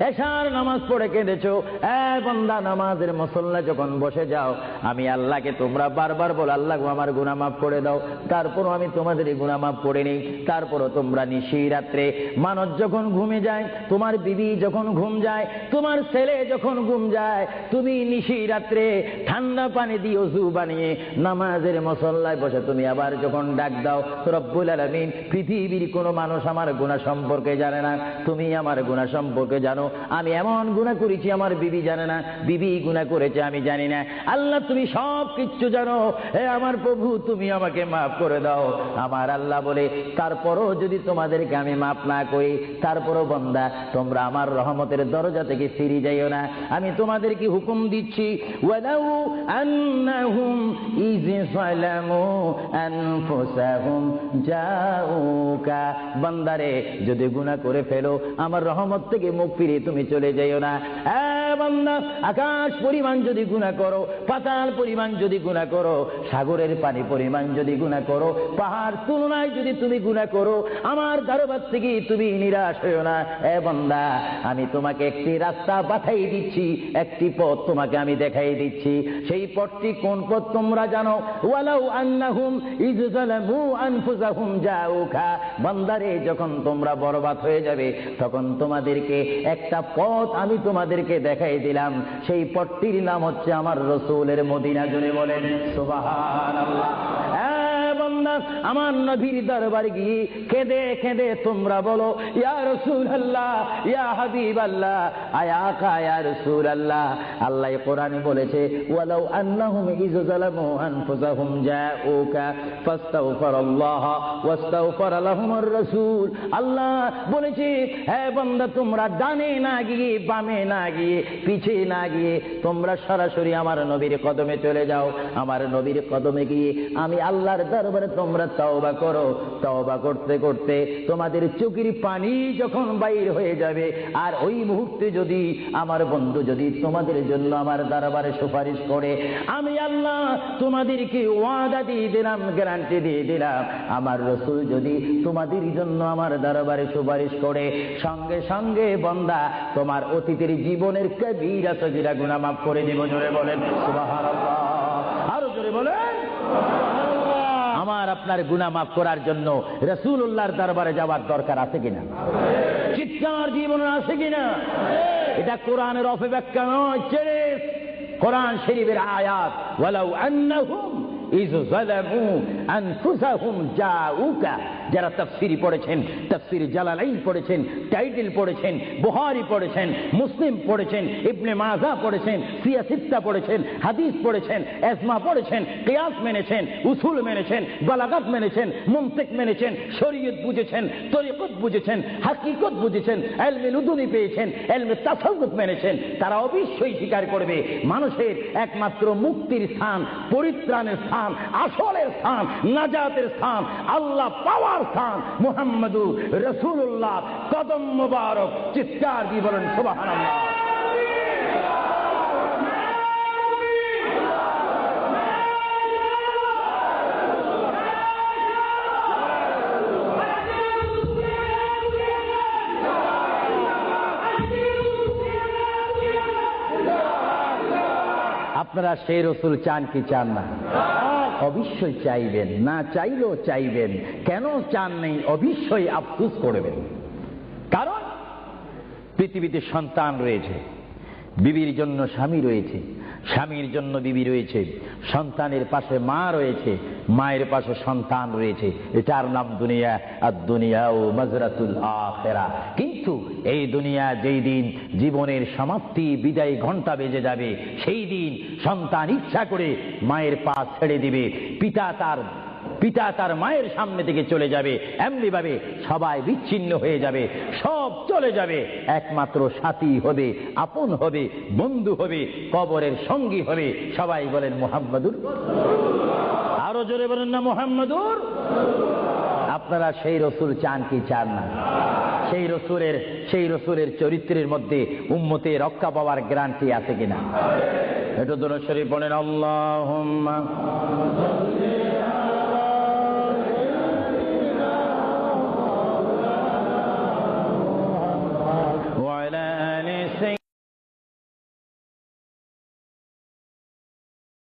এশার নামাজ পড়ে কেঁদেছো, বান্দা নামাজের মুসল্লা যখন বসে যাও, আমি আল্লাহকে তোমরা বারবার বলো আল্লাহ আমার গুনাহ মাফ করে দাও, তারপরও আমি তোমাদের গুনাহ মাফ করে নিই। তারপরও তোমরা নিশি রাত্রে মানুষ যখন ঘুমে যায়, তোমার বিবি যখন ঘুম যায়, তোমার ছেলে যখন ঘুম যায়, তুমি নিশি রাত্রে ঠান্ডা পানি দিয়ে ওযু বানিয়ে নামাজের মুসল্লায় বসে তুমি আবার যখন ডাক দাও, রব্বুল আলামিন পৃথিবীর কোনো মানুষ আমার গুনাহ সম্পর্কে জানে না, তুমি আমার গুনাহ সম্পর্কে জানো। আমি এমন গুনাহ করেছি আমার বিবি জানে না, বিবি গুনাহ করেছে আমি জানি না, আল্লাহ তুমি সব কিচ্ছু জানো, হে আমার প্রভু তুমি আমাকে মাফ করে দাও। আমার আল্লাহ বলে তারপরও যদি তোমাদেরকে আমি মাফ না করি, তারপরও বান্দা তোমরা আমার রহমতের দরজা থেকে ফিরে যাইও না। আমি তোমাদেরকে হুকুম দিচ্ছি, ওয়ালাউ আন্নাহুম ইয যালামু আনফুসাহুম জাউকা, বান্দারে যদি গুনাহ করে ফেলো আমার রহমত থেকে মুখ ফিরিয়ে তুমি চলে যাইও না। বান্দা আকাশ পরিমাণ যদি গুনাহ করো, পাতাল পরিমাণ যদি গুনাহ করো, সাগরের পানি পরিমাণ যদি গুনাহ করো, পাহাড় তুলনায় যদি তুমি গুনাহ করো, আমার দরবার থেকে তুমি নিরাশ হইও না। বান্দা আমি তোমাকে একটি রাস্তা পাঠাই দিচ্ছি, একটি পথ তোমাকে আমি দেখাই দিচ্ছি। সেই পথটি কোন পথ তোমরা জানো? ওয়ালাউ আন্নাহুম ইয যালামু আনফুসাহুম জাউকা, বান্দারে যখন তোমরা বরবাদ হয়ে যাবে তখন তোমাদেরকে একটা পথ আমি তোমাদেরকে দেখাই দিলাম, সেই পথটির নাম হচ্ছে আমার রাসূলের মদিনা। জুড়ে বলেন সুবহানাল্লাহ। আমার নবীর দরবারে গিয়ে কেঁদে কেঁদে তোমরা বলো ইয়া রাসূলুল্লাহ, ইয়া হাবিবাল্লাহ, আয়া আকা ইয়া রাসূলুল্লাহ। আল্লাহ কোরআনে বলেছে ওয়ালাউ আন্নাহুম ইয যালামু আনফুসাহুম জাউকা ফাস্তাগফিরুল্লাহ ওয়াস্তাগফার লাহুমুর রাসূল। আল্লাহ বলেছে হে বান্দা তোমরা ডানে না গিয়ে, বামে না গিয়ে, পিছে না গিয়ে তোমরা সরাসরি আমার নবীর কদমে চলে যাও। আমার নবীর কদমে গিয়ে আমি আল্লাহর দরবারে তোমরা তওবা করো। তওবা করতে করতে তোমাদের চোখের পানি যখন বাইর হয়ে যাবে, আর ওই মুহূর্তে যদি আমার বন্ধু যদি তোমাদের জন্য আমার দরবারে সুপারিশ করে, আমি আল্লাহ তোমাদেরকে ওয়াদা দিয়ে দিলাম, গ্যারান্টি দিয়ে দিলাম, আমার রাসূল যদি তোমাদের জন্য আমার দরবারে সুপারিশ করে, সঙ্গে সঙ্গে বান্দা তোমার অতীতের জীবনের কবিরা সগীরা গুনাহ মাফ করে দেব। জোরে বলেন সুবহানাল্লাহ, আরো জোরে বলেন। আমার আপনার গুনাহ মাফ করার জন্য রাসূলুল্লাহর দরবারে যাওয়ার দরকার আছে কিনা? চিৎকার জীবন আছে কিনা? এটা কোরআনের অপব্যাখ্যা নয়, কোরআন শরীফের আয়াত। ওয়ালাউ আন্নাহুম ইয যালামু আনফুসাহুম জাউকা, যারা তাফসীর পড়েছেন, তাফসীর জালালাইন পড়েছেন, টাইটেল পড়েছেন, বুখারী পড়েছেন, মুসলিম পড়েছেন, ইবনে মাজাহ পড়েছেন, সিয়া সিত্তা পড়েছেন, হাদিস পড়েছেন, ইজমা পড়েছেন, কিয়াস মেনেছেন, উসুল মেনেছেন, বালাগাত মেনেছেন, মুনতিক মেনেছেন, শরীয়ত বুঝেছেন, তরিকত বুঝেছেন, হাকিকত বুঝেছেন, ইলমে লুদুনি পেয়েছেন, ইলমে তাসাউফ মেনেছেন, তারা অবশ্যই স্বীকার করবে মানুষের একমাত্র মুক্তির স্থান, পরিত্রাণের স্থান, আসলের স্থান, নাজাতের স্থান, আল্লাহ পাওয়ার স্থান মুহাম্মদুর রাসূলুল্লাহ কদম মুবারক। চিৎকার দিয়ে বলেন সুবহানাল্লাহ। আপনারা সেই রাসূল চান কি চান না? অবশ্যই চাইবেন, না চাইলেও চাইবেন। কেন চান নেই? অবশ্যই আফসোস করবেন। কারণ পৃথিবীতে সন্তান রয়েছে, বিবির জন্য স্বামী রয়েছে, স্বামীর জন্য বিবি রয়েছে, সন্তানের পাশে মা রয়েছে, মায়ের পাশে সন্তান রয়েছে। এটার নাম দুনিয়া। আর দুনিয়াও মাজরাতুল আখিরা। কিন্তু এই দুনিয়া যেই দিন জীবনের সমাপ্তি, বিদায় ঘন্টা বেজে যাবে, সেই দিন সন্তান ইচ্ছা করে মায়ের পা ছেড়ে দিবে, পিতা তার মায়ের সামনে থেকে চলে যাবে, এমনি ভাবে সবাই বিচ্ছিন্ন হয়ে যাবে, সব চলে যাবে। একমাত্র সাথী হবে, আপন হবে, বন্ধু হবে, কবরের সঙ্গী হবে। সবাই বলেন মুহাম্মাদুর। আরো জোরে বলেন না মুহাম্মাদুর। আপনারা সেই রাসূল চান কি চান না? সেই রাসূলের চরিত্রের মধ্যে উম্মতে রক্ষা পাওয়ার গ্যারান্টি আছে কিনা? একটু দরুদ শরীফ পড়েন। আল্লাহুম্মা وعلى آل নিশ্চয়ই